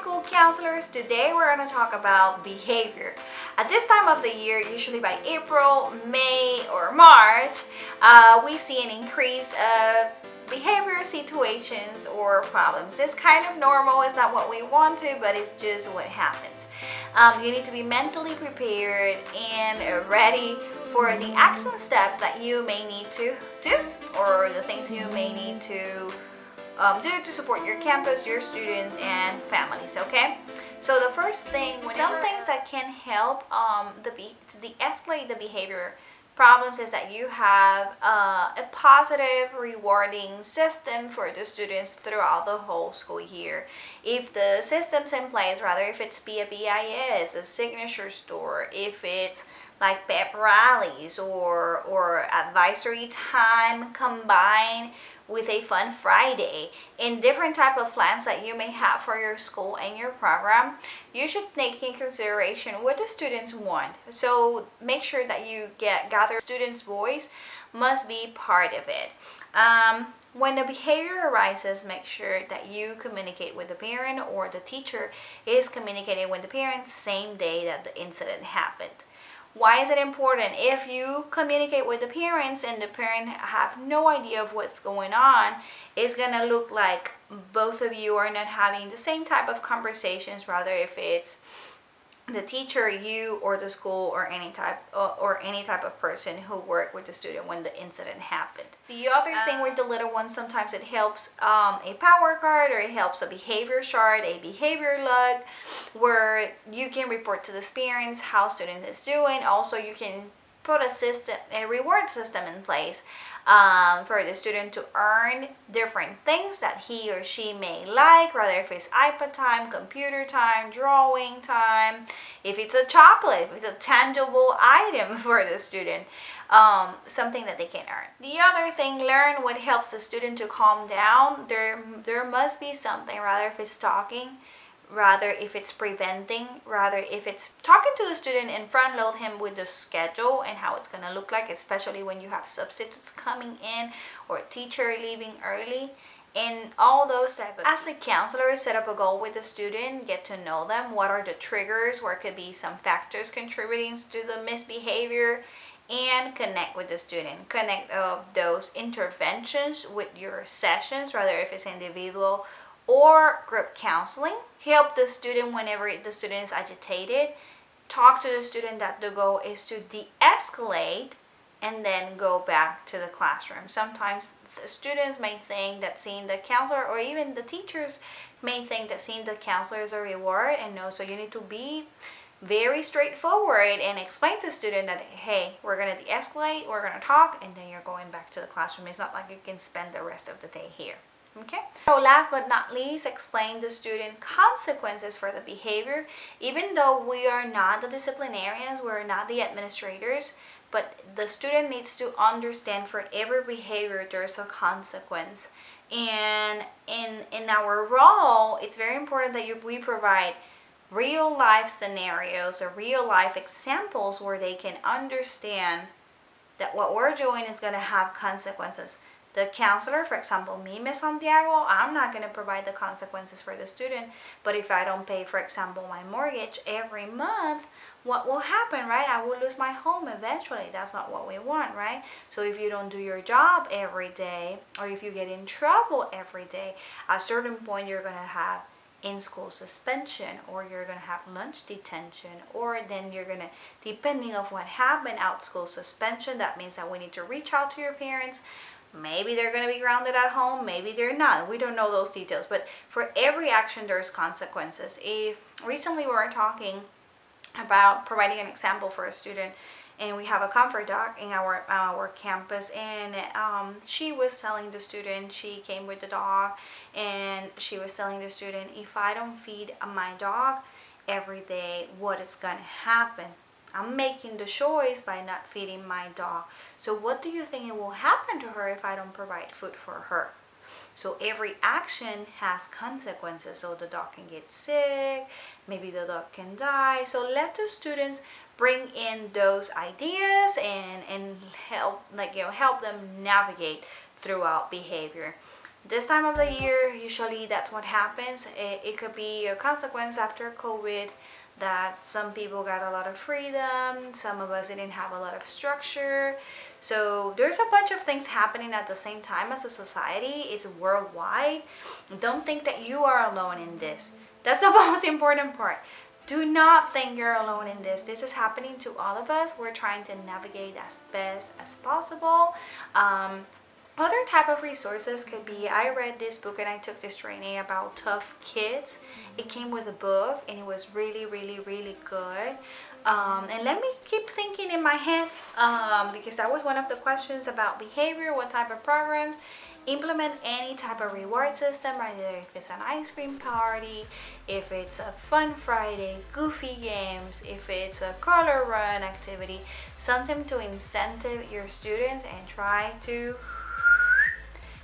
school counselors. Today we're going to talk about behavior. At this time of the year, usually by April, May, or March, we see an increase of behavior situations or problems. It's kind of normal. It's not what we want to, but it's just what happens. You need to be mentally prepared and ready for the action steps that you may need to do, or the things you may need to do to support your campus, your students, and families. Okay, so the first thing, some things that can help to de-escalate the behavior problems is that you have a positive rewarding system for the students throughout the whole school year. If the system's in place, rather if it's BIS, a signature store, if it's like pep rallies or advisory time combined with a fun Friday, and different type of plans that you may have for your school and your program, you should take in consideration what the students want. So make sure that you gather students' voice must be part of it. When the behavior arises, make sure that you communicate with the parent, or the teacher is communicating with the parent same day that the incident happened. Why is it important? If you communicate with the parents and the parent have no idea of what's going on, it's gonna look like both of you are not having the same type of conversations, rather if it's the teacher, you, or the school, or any type of person who worked with the student when the incident happened. The other thing with the little ones, sometimes it helps a power card, or it helps a behavior chart, a behavior log, where you can report to the parents how students is doing. Also, you can put a reward system in place for the student to earn different things that he or she may like, whether if it's iPad time, computer time, drawing time, if it's a chocolate, if it's a tangible item for the student, something that they can earn. The other thing, learn what helps the student to calm down. There must be something, rather if it's talking, rather if it's preventing, rather if it's talking to the student and front load him with the schedule and how it's going to look like, especially when you have substitutes coming in or a teacher leaving early, and all those type of. As a counselor, set up a goal with the student, get to know them. What are the triggers? Where could be some factors contributing to the misbehavior? And connect with the student. Connect those interventions with your sessions, rather if it's individual or group counseling. Help the student whenever the student is agitated. Talk to the student that the goal is to de-escalate and then go back to the classroom. Sometimes the students may think that seeing the counselor, or even the teachers may think that seeing the counselor is a reward, and no, so you need to be very straightforward and explain to the student that, hey, we're going to de-escalate, we're going to talk, and then you're going back to the classroom. It's not like you can spend the rest of the day here. Okay, so last but not least, explain the student consequences for the behavior. Even though we are not the disciplinarians, we're not the administrators, but the student needs to understand for every behavior there's a consequence. And in our role, it's very important that we provide real life scenarios or real life examples where they can understand that what we're doing is going to have consequences. The counselor, for example, me, Miss Santiago, I'm not going to provide the consequences for the student, but if I don't pay, for example, my mortgage every month, what will happen, right? I will lose my home eventually. That's not what we want, right? So if you don't do your job every day, or if you get in trouble every day, at a certain point you're going to have in-school suspension, or you're going to have lunch detention, or then you're going to, depending on what happened, out-school suspension. That means that we need to reach out to your parents. Maybe they're going to be grounded at home, maybe they're not. We don't know those details, but for every action there's consequences. Recently we were talking about providing an example for a student, and we have a comfort dog in our campus, and she was telling the student, she came with the dog, and she was telling the student, if I don't feed my dog every day, what is going to happen? I'm making the choice by not feeding my dog. So what do you think it will happen to her if I don't provide food for her? So every action has consequences. So the dog can get sick, maybe the dog can die. So let the students bring in those ideas and help them navigate throughout behavior. This time of the year, usually that's what happens. It could be a consequence after COVID that some people got a lot of freedom, some of us didn't have a lot of structure. So there's a bunch of things happening at the same time as a society. It's worldwide. Don't think that you are alone in this. That's the most important part. Do not think you're alone in this. This is happening to all of us. We're trying to navigate as best as possible. Other type of resources could be, I read this book and I took this training about tough kids. It came with a book and it was really, really, really good. And let me keep thinking in my head, because that was one of the questions about behavior, what type of programs. Implement any type of reward system, either if it's an ice cream party, if it's a fun Friday, goofy games, if it's a color run activity, something to incentive your students and try to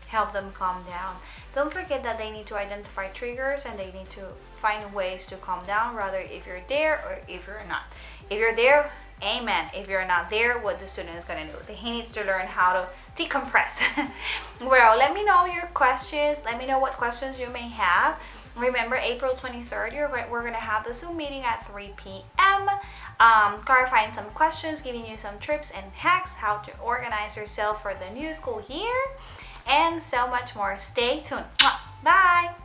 help them calm down. Don't forget that they need to identify triggers and they need to find ways to calm down, rather if you're there or if you're not. If you're there, amen. If you're not there, what the student is going to do? He needs to learn how to decompress. Well, let me know your questions. Let me know what questions you may have. Remember, April 23rd, we're going to have the Zoom meeting at 3 p.m. Clarifying some questions, giving you some tips and hacks, how to organize yourself for the new school year, and so much more. Stay tuned. Bye!